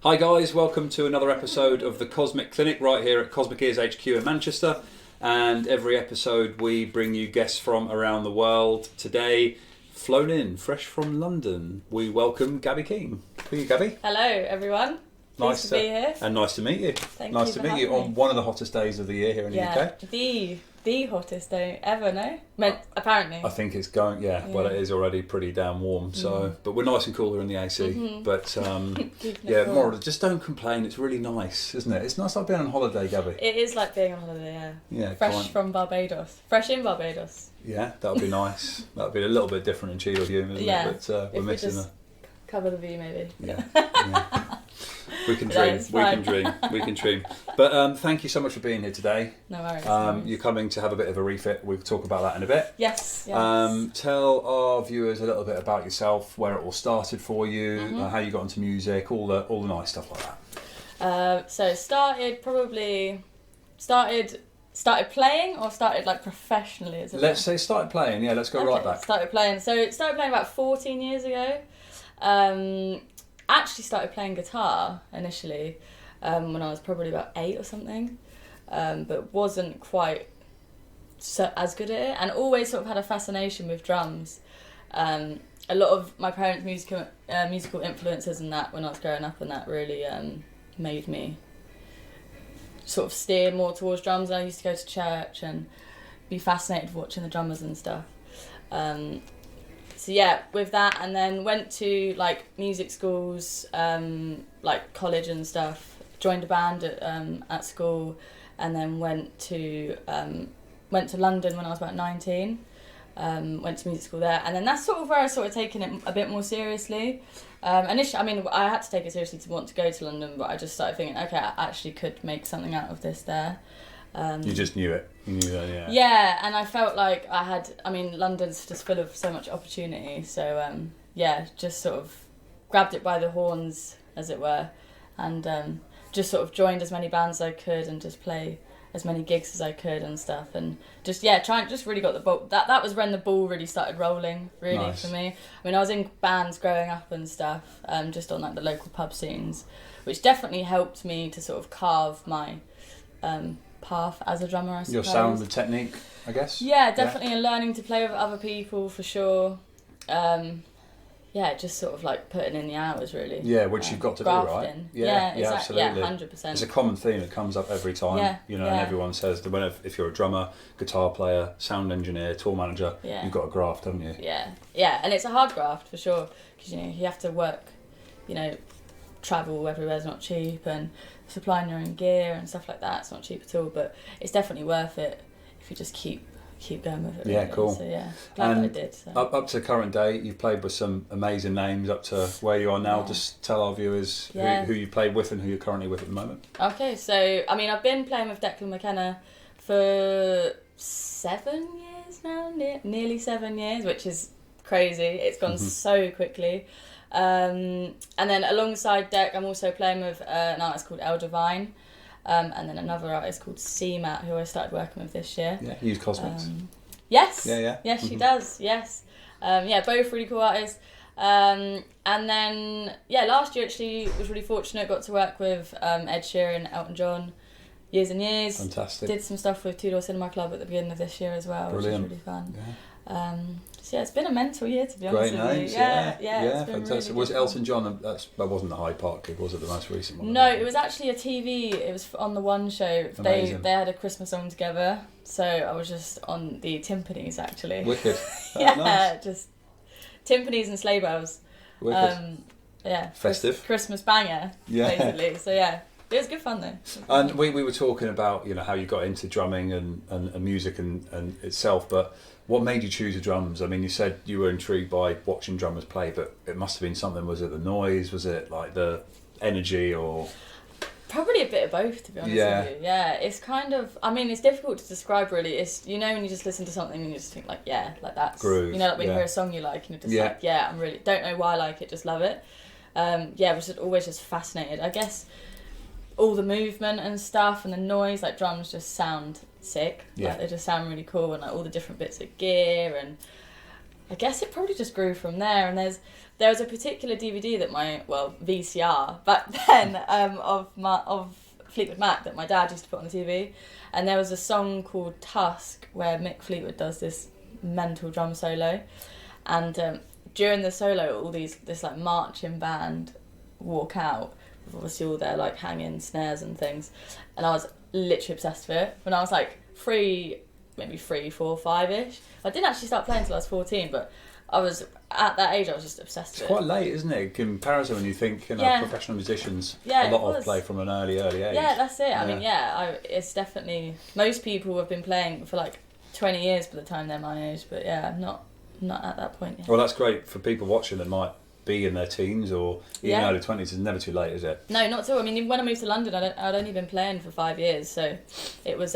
Hi guys, welcome to another episode of the Cosmic Clinic right here at Cosmic Ears HQ in Manchester. And every episode we bring you guests from around the world. Today, flown in, fresh from London, we welcome Gabby King. Who are you, Gabby? Hello everyone. Nice to be here. And nice to meet you. Thank nice you to for meet you having on me. one of the hottest days of the year here in the UK. The hottest day ever, no? Apparently. I think it's going, well it is already pretty damn warm, so but we're nice and cool here in the AC. But more just don't complain, it's really nice, isn't it? It's nice like being on holiday, Gabby. It is like being on holiday, yeah. Yeah, Fresh from Barbados. Fresh in Barbados. Yeah, that would be nice. That would be a little bit different in Cheadle Hume, isn't it? But we're missing just cover the view maybe. Yeah. We can dream. We can dream. But thank you so much for being here today. No worries. You're coming to have a bit of a refit. We'll talk about that in a bit. Yes. Tell our viewers a little bit about yourself, where it all started for you, how you got into music, all the nice stuff like that. So started playing or started like professionally? Let's say started playing. Yeah, let's go right back. Started playing. So started playing about 14 years ago. Actually started playing guitar initially when I was probably about 8 or something, but wasn't quite as good at it, and always sort of had a fascination with drums. A lot of my parents' musical influences and that when I was growing up, and that really made me sort of steer more towards drums. I used to go to church and be fascinated watching the drummers and stuff. So yeah, with that, and then went to like music schools, like college and stuff. Joined a band at school, and then went to London when I was about 19. Went to music school there, and then that's sort of where I started taking it a bit more seriously. Initially, I mean, I had to take it seriously to want to go to London, but I just started thinking, okay, I actually could make something out of this there. You just knew it. You knew that, yeah. Yeah, and I felt like London's just full of so much opportunity. So, just sort of grabbed it by the horns, as it were, and just sort of joined as many bands as I could and just play as many gigs as I could and stuff. And just really got the ball. That was when the ball really started rolling, really, nice. For me. I mean, I was in bands growing up and stuff, just on like the local pub scenes, which definitely helped me to sort of carve my path as a drummer, I suppose. Your sound and technique, I guess? Yeah, definitely, and learning to play with other people for sure. Just sort of like putting in the hours, really. Yeah, which you've got to do, right? Yeah, exactly. Absolutely. Yeah, 100%. It's a common theme that comes up every time, and everyone says that if you're a drummer, guitar player, sound engineer, tour manager, you've got a graft, haven't you? Yeah, and it's a hard graft for sure, because you have to work, travel everywhere's not cheap, and supplying your own gear and stuff like that, it's not cheap at all, but it's definitely worth it if you just keep going with it. Really. Yeah, cool. So glad that I did. So. Up to current day, you've played with some amazing names. Up to where you are now, just tell our viewers who you played with and who you're currently with at the moment. Okay, so I mean, I've been playing with Declan McKenna for 7 years now, nearly 7 years, which is crazy. It's gone so quickly. And then alongside Dec, I'm also playing with an artist called El Divine, and then another artist called CMAT, who I started working with this year. Yeah, he uses Cosmics. Yes. Yeah. Yes, she does. Yes. Both really cool artists. And then last year actually was really fortunate. Got to work with Ed Sheeran, Elton John, years and years. Fantastic. Did some stuff with Two Door Cinema Club at the beginning of this year as well, Brilliant. which was really fun. Yeah. It's been a mental year, to be honest with names, you. Yeah, it's been fantastic. Really was good. Elton John? That wasn't the Hyde Park gig, was it? The most recent one? No, it was actually a TV. It was on the One show. Amazing. They had a Christmas song together, so I was just on the timpanis actually. Wicked. Nice. Just timpanis and sleigh bells. Wicked. Festive. Christmas banger. Yeah. Basically. So it was good fun though. And we were talking about how you got into drumming and music and itself, but what made you choose the drums? I mean, you said you were intrigued by watching drummers play, but it must have been something. Was it the noise? Was it like the energy, or? Probably a bit of both, to be honest with you. Yeah, it's kind of, I mean, it's difficult to describe really. It's, when you just listen to something and you just think like that's... Groove. Like when you hear a song you like and you're just I'm really, don't know why I like it, just love it. I was always just fascinated. I guess all the movement and stuff and the noise, like drums just sound sick. Yeah. Like, they just sound really cool, and like all the different bits of gear, and I guess it probably just grew from there. And there's there was a particular DVD that VCR back then of Fleetwood Mac that my dad used to put on the TV, and there was a song called Tusk where Mick Fleetwood does this mental drum solo, and during the solo all this like marching band walk out with obviously all their like hanging snares and things, and I was literally obsessed with it when I was like 3, 4, 5ish. I didn't actually start playing until I was 14, but I was at that age I was just obsessed with it. It's quite late, isn't it, in comparison when you think professional musicians a lot of play from an early age. Yeah, that's it. I mean, it's definitely, most people have been playing for like 20 years by the time they're my age, but I'm not at that point yet. Well, that's great for people watching that might be in their teens or even early 20s. It's never too late, is it? No, not at all. I mean, when I moved to London, I'd only been playing for 5 years, so it was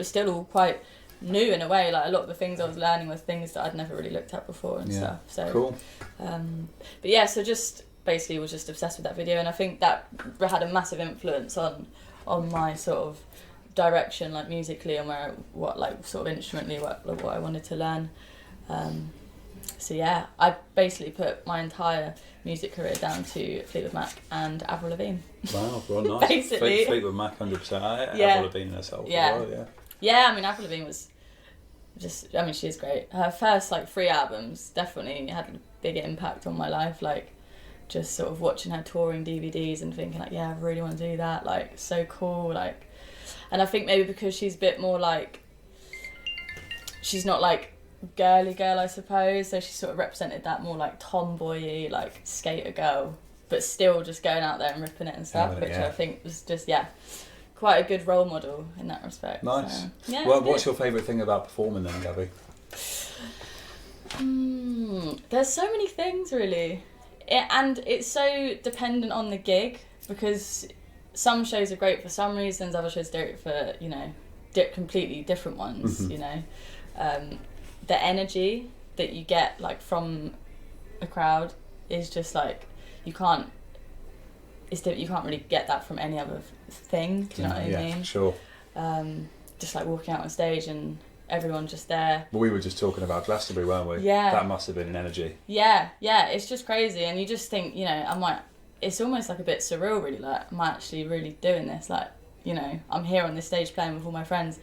still all quite new in a way. Like a lot of the things I was learning were things that I'd never really looked at before and stuff. So cool. But so just basically was just obsessed with that video, and I think that had a massive influence on my sort of direction, like musically, and what sort of instrumentally what I wanted to learn. I basically put my entire music career down to Fleetwood Mac and Avril Lavigne. Wow, well, nice. Basically. Fleetwood Mac, 100%. Avril Lavigne herself as well, Yeah, I mean, Avril Lavigne was she's great. Her first, 3 albums definitely had a big impact on my life, just sort of watching her touring DVDs and thinking, I really want to do that, so cool, and I think maybe because she's a bit more, she's not, girly girl, I suppose, so she sort of represented that more, tomboy-y, skater girl, but still just going out there and ripping it and stuff, which I think was just, quite a good role model in that respect. Nice. So, well, what's your favourite thing about performing then, Gabby? There's so many things, really. And it's so dependent on the gig, because some shows are great for some reasons, other shows are great for, completely different ones, The energy that you get, from a crowd is just, you can't really get that from any other thing. Do you know what I mean? Sure. Just walking out on stage and everyone just there. Well, we were just talking about Glastonbury, weren't we? Yeah. That must have been an energy. Yeah, it's just crazy, and you just think, it's almost a bit surreal, really. Am I actually really doing this? I'm here on this stage playing with all my friends.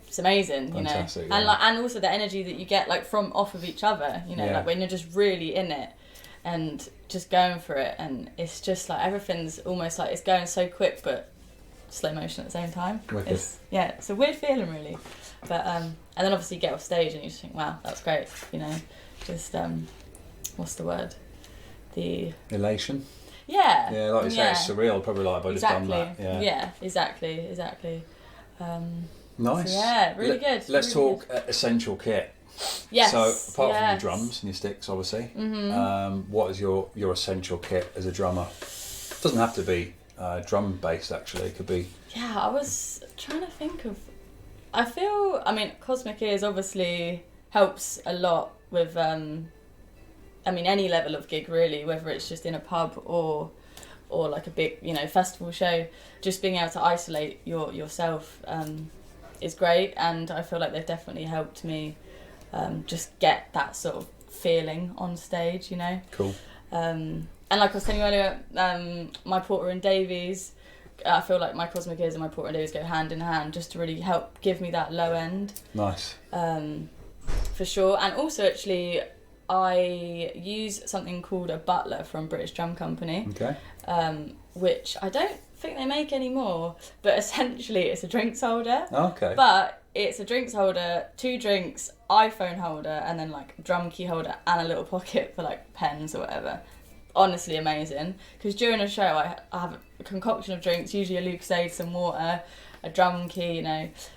It's amazing, Fantastic, and also the energy that you get from off of each other. When you're just really in it and just going for it, and it's just everything's almost it's going so quick but slow motion at the same time. Wicked. It's a weird feeling, really, but and then obviously you get off stage and you just think, wow, that's great, just what's the word, the elation. Yeah, like you say, it's surreal, probably I've just done that. Exactly. Nice. So, really good. Let's really talk essential kit. Yes. So apart from your drums and your sticks, obviously, what is your essential kit as a drummer? It doesn't have to be drum based, actually. It could be. Yeah, I was trying to think of. Cosmic Ears obviously helps a lot with. Any level of gig, really, whether it's just in a pub or a big festival show. Just being able to isolate yourself is great, and I feel like they've definitely helped me just get that sort of feeling on stage, Cool. And like I was telling you earlier, my Porter and Davies, I feel like my Cosmic Ears and my Porter and Davies go hand in hand, just to really help give me that low end. Nice. For sure. And also, actually, I use something called a Butler from British Drum Company. Okay. Which I don't think they make anymore, but essentially it's a drinks holder. Okay. But it's a drinks holder, 2 drinks, iPhone holder, and then drum key holder and a little pocket for pens or whatever. Honestly amazing, because during a show I have a concoction of drinks, usually a Lucozade, some water, a drum key,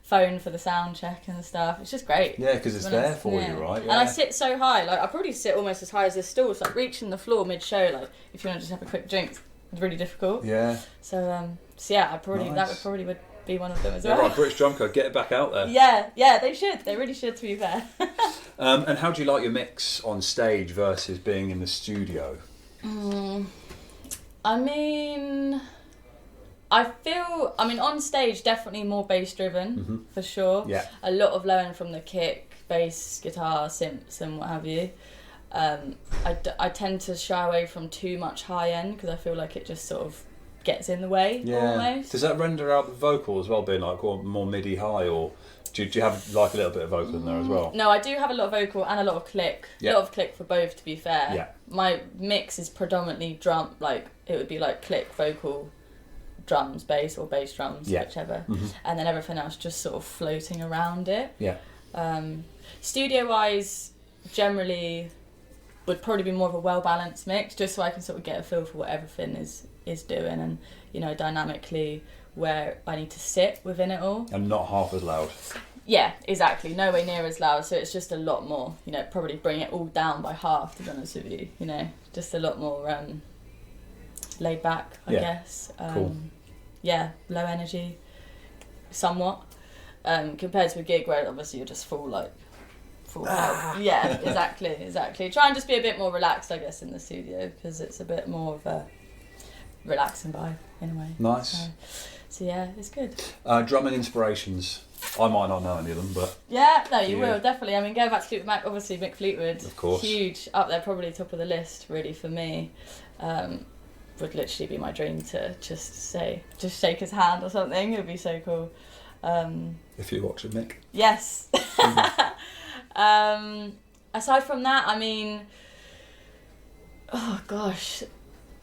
phone for the sound check and stuff. It's just great. Yeah, because it's there for you, right? Yeah. And I sit so high, I probably sit almost as high as this stool, so reaching the floor mid-show, if you want to just have a quick drink, it's really difficult. Yeah. So I probably nice. that would probably be one of them as Yeah, well. right, British Drum Co, get it back out there. Yeah, they should. They really should, to be fair. And how do you like your mix on stage versus being in the studio? I feel, on stage, definitely more bass driven, for sure. Yeah. A lot of low end from the kick, bass, guitar, synths and what have you. I tend to shy away from too much high end because I feel like it just sort of gets in the way almost. Does that render out the vocal as well, being like more MIDI high, or do you have like a little bit of vocal in there as well? No, I do have a lot of vocal and a lot of click. A lot of click for both, to be fair. Yeah. My mix is predominantly drum, like it would be like click, vocal, drums, bass or bass drums, whichever. And then everything else just sort of floating around it. Yeah. Studio wise, generally would probably be more of a well balanced mix, just so I can sort of get a feel for what everything is doing, and you know, dynamically where I need to sit within it all. And not half as loud. Yeah, exactly. Nowhere near as loud, so it's just a lot more, you know, probably bring it all down by half, to be honest with you, you know, just a lot more laid back, I guess. Cool. Yeah, low energy, somewhat, compared to a gig where obviously you're just full out. Yeah, exactly. Try and just be a bit more relaxed, I guess, in the studio, because it's a bit more of a relaxing vibe in a way. Nice. So yeah, it's good. Drumming inspirations. I might not know any of them, but... Yeah, no, you will, definitely. I mean, going back to Fleetwood Mac, obviously Mick Fleetwood. Of course. Huge, up there, probably top of the list, really, for me. Would literally be my dream to just shake his hand or something. It would be so cool. If you're watching, Mick. Yes. Aside from that, I mean... Oh, gosh...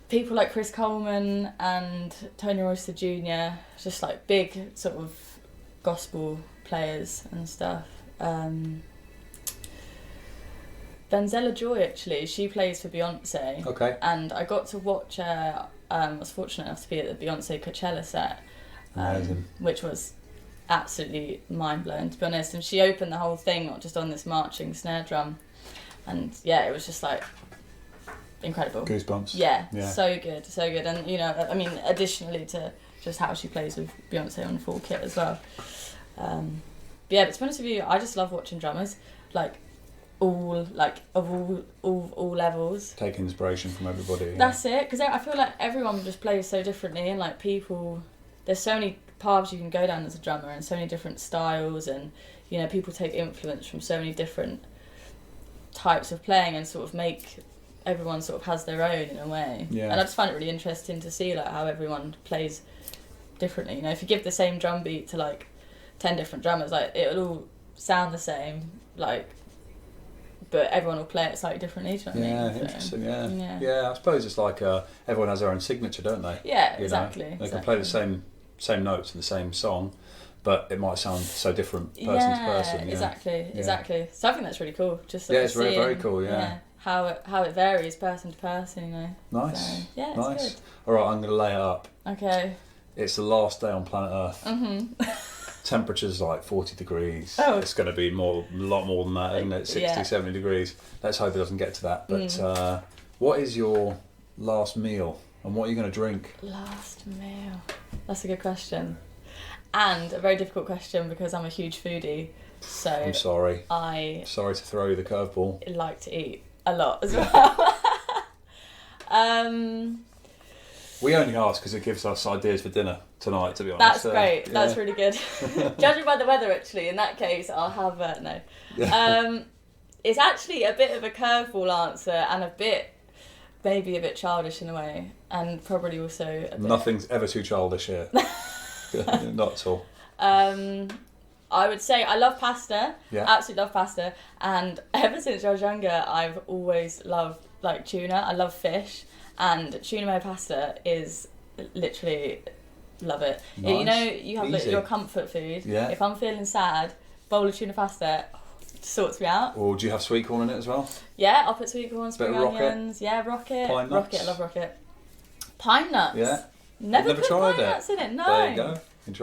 People like Chris Coleman and Tony Royster Jr., just like big sort of gospel players and stuff. Vanzella Joy, actually, she plays for Beyonce. Okay. And I got to watch her, I was fortunate enough to be at the Beyonce Coachella set, which was absolutely mind-blowing, to be honest. And she opened the whole thing just on this marching snare drum. And yeah, it was just like... incredible. Goosebumps. Yeah, so good. And, you know, I mean, additionally to just how she plays with Beyonce on full kit as well. But yeah, but to be honest with you, I just love watching drummers, of all levels. Take inspiration from everybody. That's it, because I feel like everyone just plays so differently, and like people, there's so many paths you can go down as a drummer, and so many different styles, and, you know, people take influence from so many different types of playing and sort of make... everyone sort of has their own in a way. Yeah. And I just find it really interesting to see like how everyone plays differently. You know, if you give the same drum beat to like 10 different drummers, like it'll all sound the same, like, but everyone will play it slightly differently. Do you know what I mean? Interesting. Yeah. I suppose it's like everyone has their own signature, don't they? Yeah, you exactly. know? They can play the same notes in the same song, but it might sound so different person to person. Yeah, exactly. So I think that's really cool. Just sort yeah, of it's very, very cool. Yeah. How it varies person to person, you know. Nice. So, yeah, it's nice. good. All right, I'm going to lay it up. Okay. It's the last day on planet Earth. Temperature's like 40 degrees. Oh. It's going to be a lot more than that, isn't it? 60, 70 degrees. Let's hope it doesn't get to that. But what is your last meal and what are you going to drink? Last meal. That's a good question. And a very difficult question because I'm a huge foodie. So I'm sorry. Sorry to throw you the curveball. I like to eat a lot as well. We only ask because it gives us ideas for dinner tonight, to be honest. That's great. Yeah. That's really good. Judging by the weather, actually, in that case, I'll have no. It's actually a bit of a curveball answer and maybe a bit childish in a way, and probably also a bit... Nothing's ever too childish here. Not at all. I would say I love pasta. Yeah. Absolutely love pasta. And ever since I was younger, I've always loved like tuna. I love fish. And tuna mayo pasta is literally love it. Nice. You know, you have like, your comfort food. Yeah. If I'm feeling sad, bowl of tuna pasta sorts me out. Or do you have sweet corn in it as well? Yeah, I'll put sweet corn, spring onions. Rocket. Yeah, rocket. Pine nuts. Rocket, I love rocket. Pine nuts. Yeah. Never put tried pine nuts in it. No. There you go.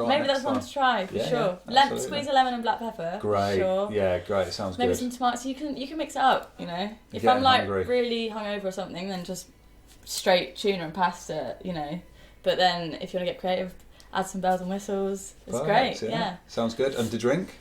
Maybe that's one to try for sure. Squeeze a lemon and black pepper. Great. Sure. Yeah, great. Sounds Maybe good. some tomatoes. You can mix it up. You know, if Getting I'm like hungry. really hungover or something, then just straight tuna and pasta. You know, but then if you want to get creative, add some bells and whistles. It's Perfect, great. Yeah. Sounds good. And to drink?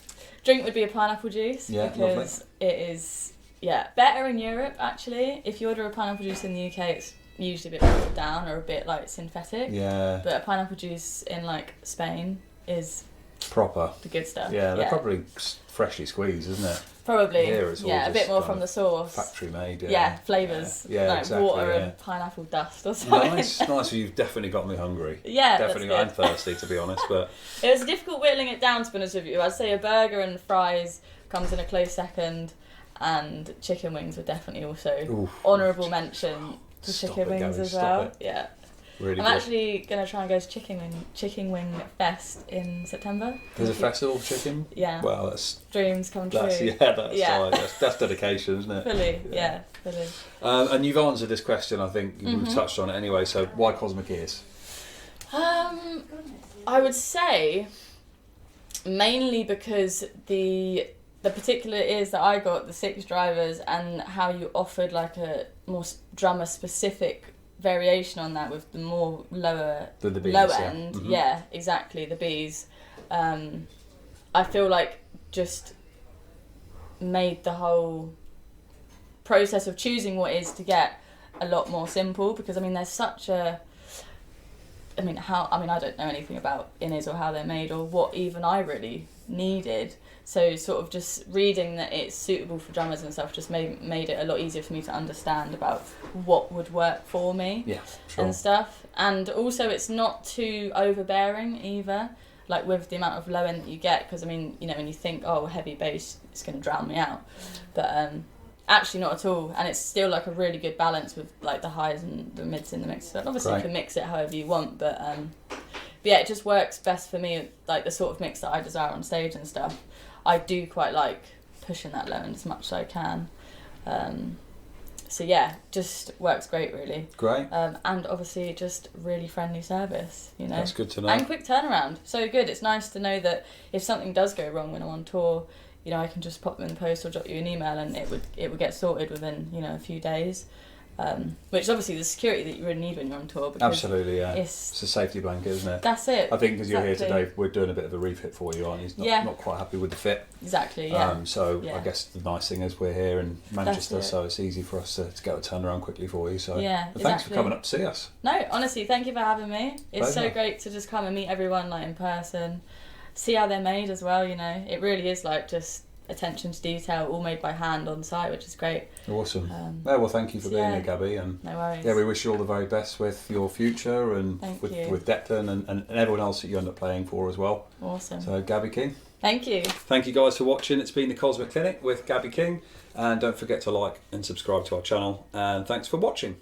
Drink would be a pineapple juice. Yeah, because it is better in Europe actually. If you order a pineapple juice in the UK, it's usually a bit watered down or a bit like synthetic. Yeah. But a pineapple juice in like Spain is Proper. the good stuff. Yeah, they're probably freshly squeezed, isn't it? Probably. Here it's all a just bit more kind from of the source. Factory made. Yeah, flavours. Yeah, like exactly, water yeah. and pineapple dust or something. Nice. You've definitely got me hungry. Yeah, Definitely that's got. good. I'm thirsty, to be honest, but It was difficult whittling it down, to be honest with you. I'd say a burger and fries comes in a close second, and chicken wings were definitely also honourable mention to Stop chicken it, wings Gabby, as stop well. it. Yeah. really I'm good. actually going to try and go to Chicken Wing Fest in September. There's a festival of chicken? Yeah. Well, that's Dreams come true. that's dedication, isn't it? Fully, yeah, fully. And you've answered this question, I think. We've touched on it anyway, so why Cosmic Ears? I would say mainly because the particular ears that I got, the 6 drivers, and how you offered like a more drummer specific variation on that with the more lower The Bs, low yeah. end. Yeah, exactly, the Bs. I feel like just made the whole process of choosing what is to get a lot more simple, because I mean there's such a I don't know anything about in-ears or how they're made or what even I really needed. So sort of just reading that it's suitable for drummers and stuff just made it a lot easier for me to understand about what would work for me. Yeah, sure. And stuff. And also it's not too overbearing either, like with the amount of low end that you get, because I mean, you know, when you think, oh, heavy bass, it's going to drown me out. But actually not at all, and it's still like a really good balance with like the highs and the mids in the mix. So obviously you can mix it however you want, but yeah, it just works best for me, like the sort of mix that I desire on stage and stuff. I do quite like pushing that low end as much as I can. So yeah, just works great really. Great. And obviously just really friendly service, you know. That's good to know. And quick turnaround. So good. It's nice to know that if something does go wrong when I'm on tour, you know, I can just pop them in the post or drop you an email and it would get sorted within, you know, a few days. Which is obviously the security that you really need when you're on tour. Because absolutely, yeah. It's a safety blanket, isn't it? That's it. I think because you're here today, we're doing a bit of a refit for you, aren't you? Not quite happy with the fit. Exactly, yeah. I guess the nice thing is we're here in Manchester, so it's easy for us to get a turnaround quickly for you. So thanks for coming up to see us. No, honestly, thank you for having me. It's Pleasure. so great to just come and meet everyone like in person, see how they're made as well, you know. It really is like just attention to detail, all made by hand on site, which is great. Awesome. Well, thank you for being here, Gabby, and no worries. Yeah, we wish you all the very best with your future and with Declan and everyone else that you end up playing for as well. Awesome. So Gabby King. Thank you. Thank you guys for watching. It's been the Cosmic Clinic with Gabby King, and don't forget to like and subscribe to our channel, and thanks for watching.